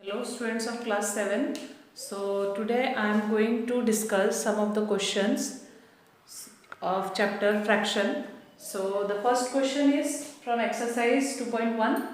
Hello students of class 7. So today I am going to discuss some of the questions of chapter fraction. So the first question is from exercise 2.1.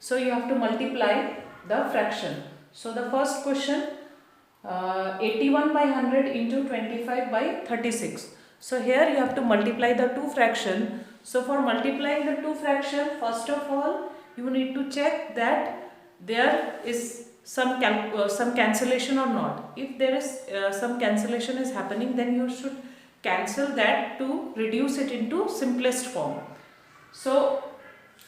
So you have to multiply the fraction. So the first question 81 by 100 into 25 by 36. So here you have to multiply the two fraction. So for multiplying the two fraction, first of all you need to check that there is some cancellation or not. If there is some cancellation is happening, then you should cancel that to reduce it into simplest form. So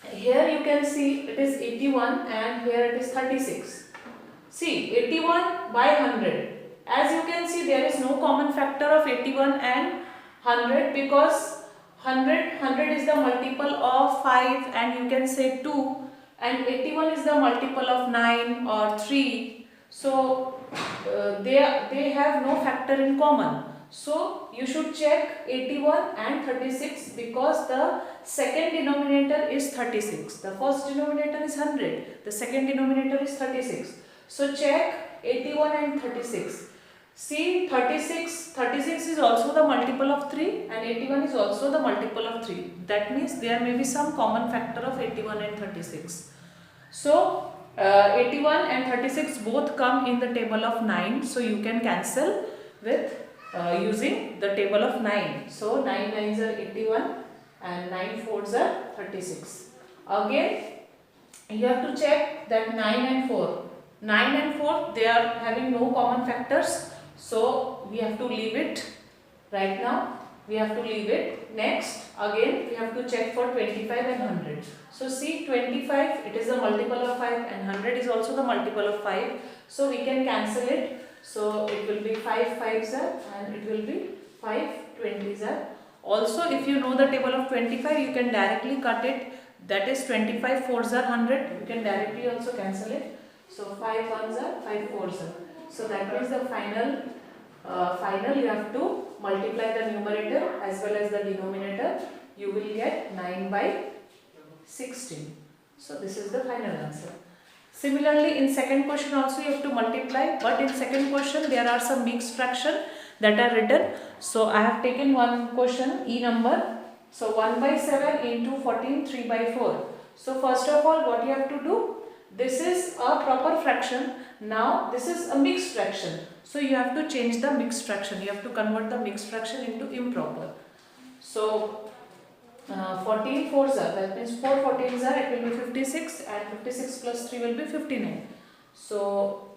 here you can see it is 81 and here it is 36. See, 81 by 100. As you can see, there is no common factor of 81 and 100 because 100 is the multiple of 5 and you can say 2, and 81 is the multiple of 9 or 3. So they have no factor in common. So you should check 81 and 36 because the second denominator is 36. The first denominator is 100. The second denominator is 36. So check 81 and 36. See, 36 is also the multiple of 3 and 81 is also the multiple of 3. That means there may be some common factor of 81 and 36. So 81 and 36 both come in the table of 9. So you can cancel with using the table of 9. So 9 9s are 81 and 9 4s are 36. Again you have to check that 9 and 4. 9 and 4 they are having no common factors. So we have to leave it right now. We have to leave it. Next again we have to check for 25 and 100. So see, 25 it is a multiple of 5 and 100 is also the multiple of 5. So we can cancel it. So it will be 5 5s are and it will be 5 20s are. Also if you know the table of 25 you can directly cut it. That is 25 4s are 100. You can directly also cancel it. So 5 1s are 5 4s are. So that means the final you have to multiply the numerator as well as the denominator. You will get 9 by 16. So this is the final answer. Similarly in second question also you have to multiply, but in second question there are some mixed fraction that are written. So I have taken one question, E number. So 1 by 7 into 14 3 by 4. So first of all what you have to do, this is a proper fraction. Now this is a mixed fraction. So you have to change the mixed fraction. You have to convert the mixed fraction into improper. So 14 4s are, that means 4 14s are, it will be 56 and 56 plus 3 will be 59. So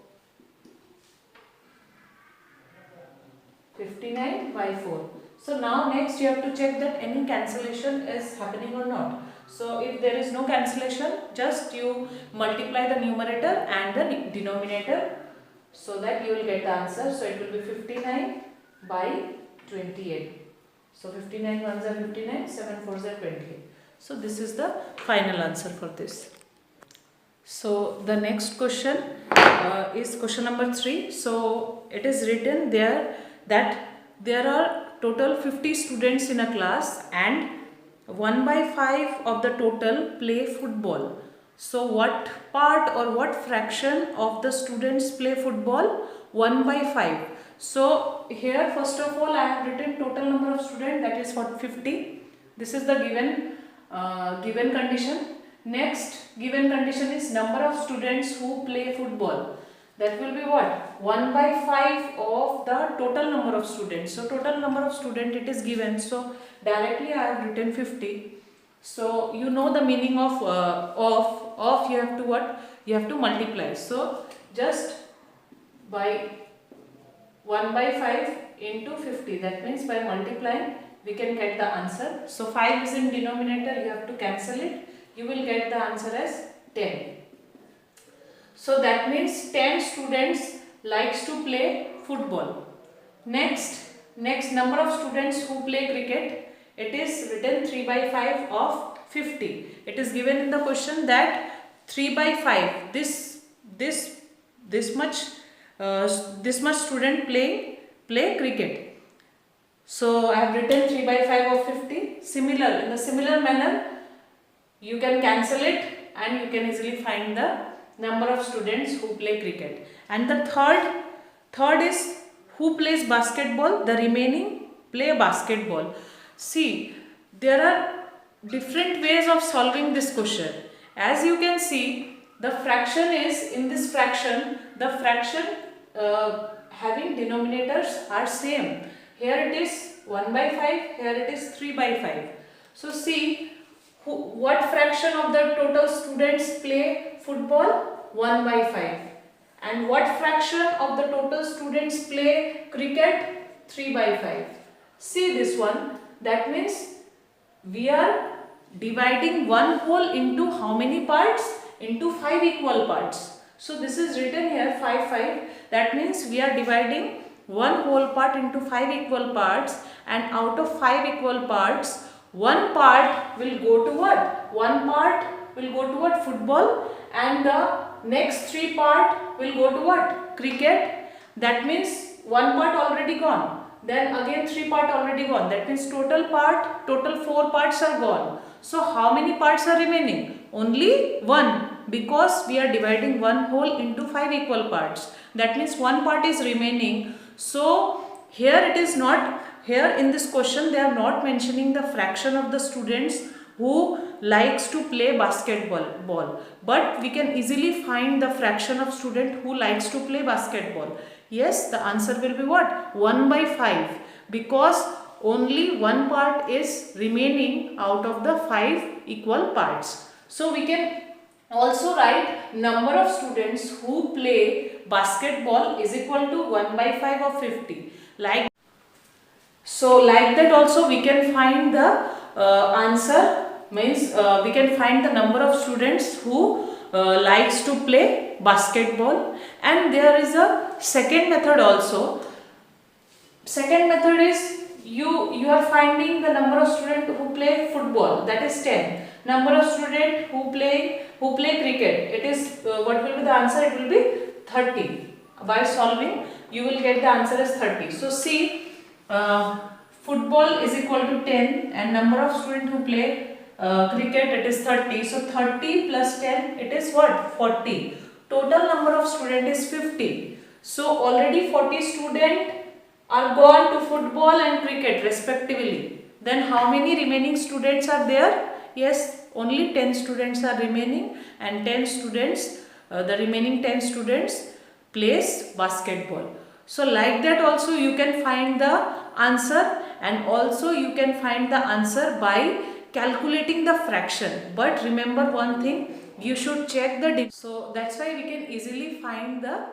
59 by 4. So now next you have to check that any cancellation is happening or not. So if there is no cancellation, just you multiply the numerator and the denominator so that you will get the answer. So it will be 59 by 28. So 59 1s are 59, 7 4s are 28. So this is the final answer for this. So the next question is question number 3. So it is written there that there are total 50 students in a class and 1 by 5 of the total play football. So what part or what fraction of the students play football? 1 by 5. So here first of all I have written total number of students, that is for 50. This is the given condition. Next given condition is number of students who play football. That will be what? 1 by 5 of the total number of students. So total number of students it is given. So directly I have written 50. So you know the meaning of you have to what? You have to multiply. So just by 1 by 5 into 50, that means by multiplying we can get the answer. So 5 is in denominator, you have to cancel it. You will get the answer as 10. So that means 10 students likes to play football. Next number of students who play cricket, it is written 3 by 5 of 50. It is given in the question that 3 by 5, this much student play cricket. So I have written 3 by 5 of 50. In the similar manner you can cancel it and you can easily find the number of students who play cricket. And the third is who plays basketball, the remaining play basketball. See, there are different ways of solving this question. As you can see, the fraction is, in this fraction, the fraction having denominators are same. Here it is 1 by 5, here it is 3 by 5. So see, what fraction of the total students play football? 1 by 5. And what fraction of the total students play cricket? 3 by 5. See this one, that means we are dividing one whole into how many parts? Into 5 equal parts. So this is written here 5 5. That means we are dividing one whole part into 5 equal parts, and out of 5 equal parts, one part will go to what? One part will go to what? Football, and the next 3 part will go to what? Cricket. That means one part already gone. Then again 3 part already gone. That means total 4 parts are gone. So how many parts are remaining? Only one, because we are dividing one whole into 5 equal parts. That means one part is remaining. So here it is not, here in this question they are not mentioning the fraction of the students who likes to play basketball, but we can easily find the fraction of student who likes to play basketball. Yes, the answer will be what? 1 by 5, because only one part is remaining out of the 5 equal parts. So we can also write number of students who play basketball is equal to 1 by 5 of 50. Like that also we can find the answer, means we can find the number of students who likes to play basketball. And there is a second method also. Second method is you are finding the number of students who play football, that is 10. Number of students who play cricket, it is what will be the answer? It will be 30. By solving you will get the answer as 30. So see, football is equal to 10 and number of students who play cricket, it is 30. So 30 plus 10, it is what? 40. Total number of students is 50. So already 40 students are gone to football and cricket respectively. Then how many remaining students are there? Yes, only 10 students are remaining, and 10 students, the remaining 10 students plays basketball. So like that also you can find the answer, and also you can find the answer by calculating the fraction. But remember one thing, you should check the so that's why we can easily find the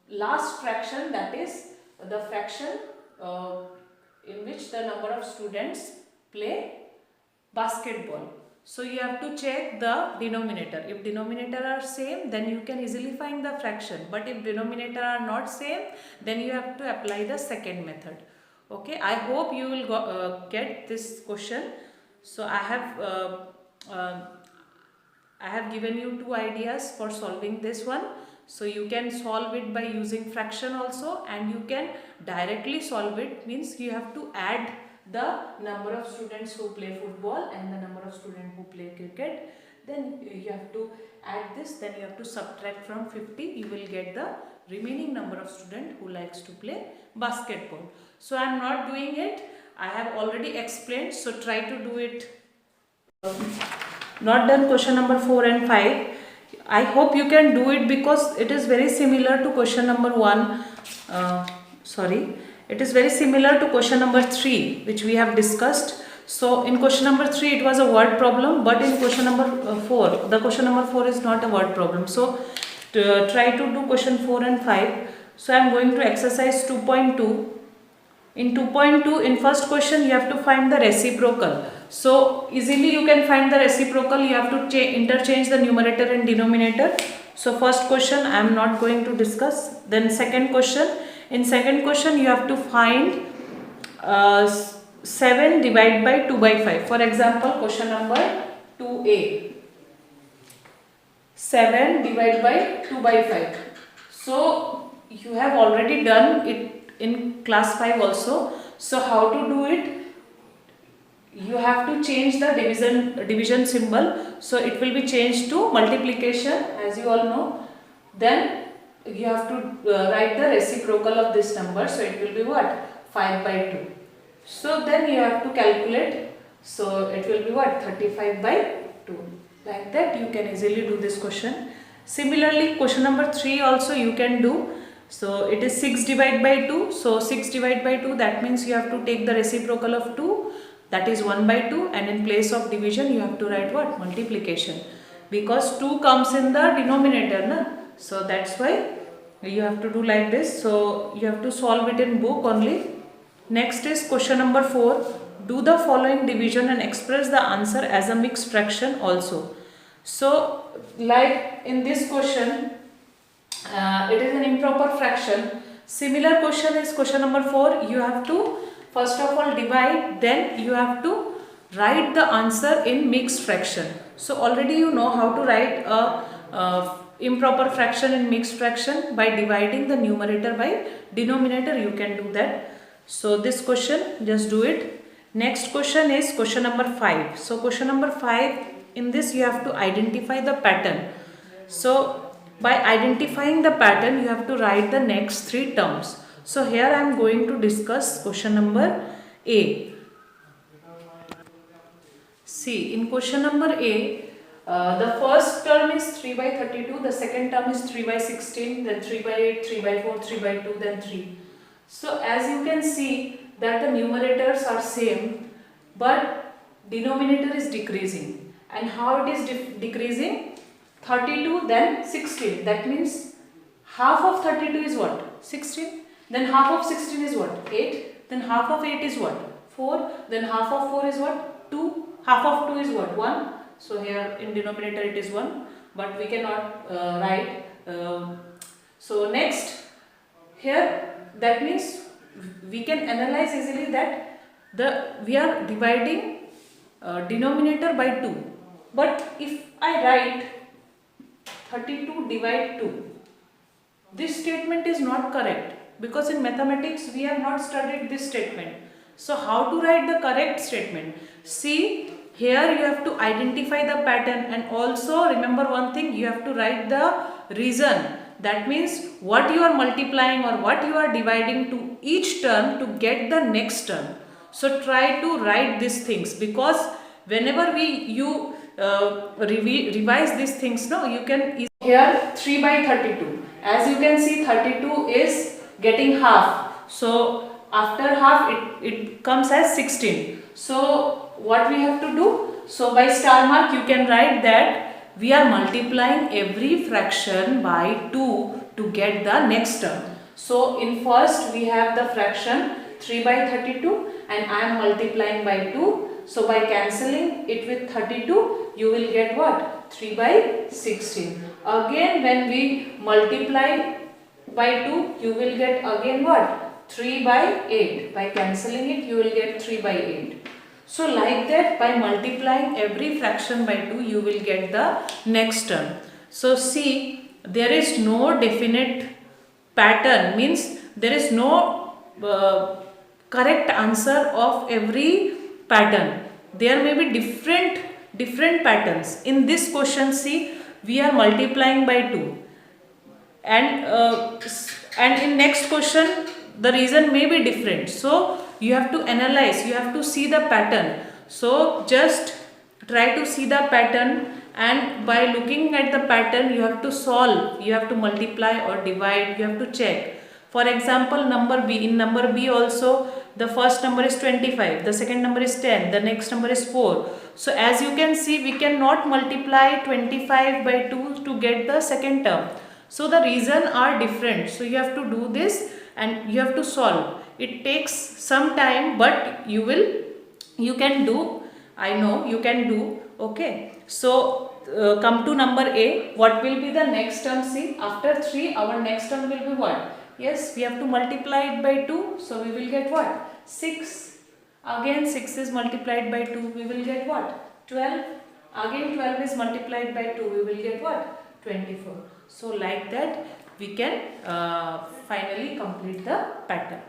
last fraction, that is the fraction in which the number of students play basketball. So you have to check the denominator. If denominator are same, then you can easily find the fraction. But if denominator are not same, then you have to apply the second method. Okay, I hope you will get this question. So I have given you two ideas for solving this one. So you can solve it by using fraction also, and you can directly solve it, means you have to add the number of students who play football and the number of students who play cricket. Then you have to add this, then you have to subtract from 50, you will get the remaining number of students who likes to play basketball. So I am not doing it, I have already explained, so try to do it. Not done question number 4 and 5. I hope you can do it, because it is very similar to question number 1. It is very similar to question number 3 which we have discussed. So in question number 3 it was a word problem, but in question number 4, the question number 4 is not a word problem. So try to do question 4 and 5. So I am going to exercise 2.2. In 2.2, in first question you have to find the reciprocal. So easily you can find the reciprocal, you have to interchange the numerator and denominator. So first question I am not going to discuss. Then second question, in second question you have to find 7 divided by 2 by 5. For example, question number 2a. 7 divided by 2 by 5. So you have already done it in class 5 also. So how to do it? you have to change the division symbol, so it will be changed to multiplication, as you all know. Then you have to write the reciprocal of this number, so it will be what? 5 by 2. So then you have to calculate, so it will be what? 35 by 2. Like that you can easily do this question. Similarly, question number 3 also you can do. So it is 6 divided by 2. So 6 divided by 2, that means you have to take the reciprocal of 2, that is 1 by 2, and in place of division you have to write what? Multiplication. Because 2 comes in the denominator, na? So that's why you have to do like this. So you have to solve it in book only. Next is question number 4. Do the following division and express the answer as a mixed fraction also. So like in this question, it is an improper fraction. Similar question is question number 4. You have to first of all divide, then you have to write the answer in mixed fraction. So already you know how to write a improper fraction in mixed fraction. By dividing the numerator by denominator, you can do that. So this question, just do it. Next question is question number 5. So question number 5, in this you have to identify the pattern. So by identifying the pattern, you have to write the next 3 terms. So here I am going to discuss question number A. See, in question number A, the first term is 3 by 32, the second term is 3 by 16, then 3 by 8, 3 by 4, 3 by 2, then 3. So as you can see that the numerators are same, but denominator is decreasing. And how it is decreasing? 32, then 16. That means half of 32 is what? 16. Then half of 16 is what? 8. Then half of 8 is what? 4. Then half of 4 is what? 2. Half of 2 is what? 1. So here in denominator it is 1. But we cannot write. So next, here that means we can analyze easily that we are dividing denominator by 2. But if I write 32 divide 2, this statement is not correct, because in mathematics we have not studied this statement. So how to write the correct statement? See, here you have to identify the pattern, and also remember one thing, you have to write the reason. That means what you are multiplying or what you are dividing to each term to get the next term. So try to write these things, because whenever you revise these things, no, you can. Here 3 by 32. As you can see, 32 is getting half. So after half it comes as 16. So what we have to do? So by star mark you can write that we are multiplying every fraction by 2 to get the next term. So in first we have the fraction 3 by 32 and I am multiplying by 2. So by cancelling it with 32, you will get what? 3 by 16. Again when we multiply by 2, you will get again what? 3 by 8. By cancelling it, you will get 3 by 8. So like that, by multiplying every fraction by 2, you will get the next term. So see, there is no definite pattern, means there is no correct answer of every pattern. There may be different patterns. In this question, see, we are multiplying by 2. And in next question, the reason may be different. So you have to analyze, you have to see the pattern. So just try to see the pattern, and by looking at the pattern you have to solve, you have to multiply or divide, you have to check. For example, number B, in number B also the first number is 25, the second number is 10, the next number is 4. So as you can see, we cannot multiply 25 by 2 to get the second term. So the reason are different. So you have to do this and you have to solve. It takes some time, but you can do. I know you can do. Okay. So come to number A. What will be the next term? See, after 3, our next term will be what? Yes, we have to multiply it by 2. So we will get what? 6. Again 6 is multiplied by 2. We will get what? 12. Again 12 is multiplied by 2. We will get what? 24. So like that we can finally complete the pattern.